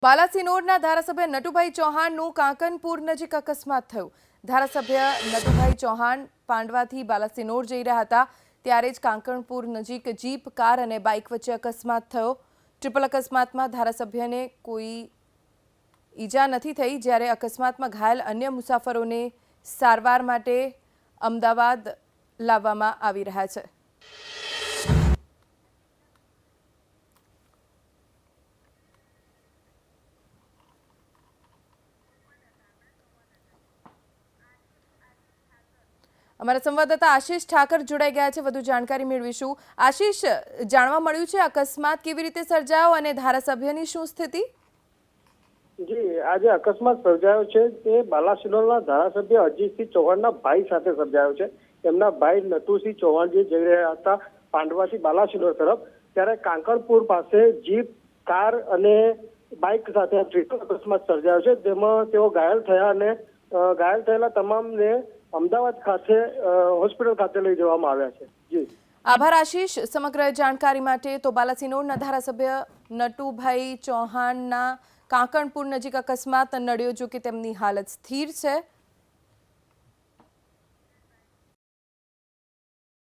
બાલાસિનોરના ધારાસભ્ય નટુભાઈ ચૌહાણનું કાંકનપુર નજીક અકસ્માત થયો। ધારાસભ્ય નટુભાઈ ચૌહાણ પાંડવાથી બાલાસિનોર જઈ રહ્યા હતા ત્યારે જ કાંકણપુર નજીક જીપ, કાર અને બાઇક વચ્ચે અકસ્માત થયો। ટ્રિપલ અકસ્માતમાં ધારાસભ્યને કોઈ ઈજા નથી થઈ, જ્યારે અકસ્માતમાં ઘાયલ અન્ય મુસાફરોને સારવાર માટે અમદાવાદ લાવવામાં આવી રહ્યા છે। અમારા સંવાદદાતા આશીષ ઠાકર જોડાઈ ગયા છે, વધુ જાણકારી મેળવીશું। આશીષ, જાણવા મળ્યું છે અકસ્માત કેવી રીતે સર્જાયો અને ધારાસભ્યની શું સ્થિતિ? જી, આજે અકસ્માત સર્જાયો છે તે બાલાસિનોરના ધારાસભ્ય અજીતસિંહ ચૌહાણના ભાઈ સાથે સર્જાયો છે। તેમના ભાઈ નટુસિંહ ચૌહાણ જે જઈ રહ્યા હતા પાંડવાથી બાલાસિનોર તરફ, ત્યારે કાંકણપુર પાસે જીપ, કાર અને બાઇક સાથે ટ્રિપલ અકસ્માત સર્જાયો છે, જેમાં તેઓ ઘાયલ થયા અને ઘાયલ થયેલા તમામને અમદાવાદ ખાતે હોસ્પિટલ ખાતે લઈ જવામાં આવ્યા છે। જી, આભાર આશીષ સમગ્ર જાણકારી માટે। તો બાલાસિનોરના ધારાસભ્ય નટુભાઈ ચૌહાણના કાંકણપુર નજીક અકસ્માત નડ્યો, જો કે તેમની હાલત સ્થિર છે।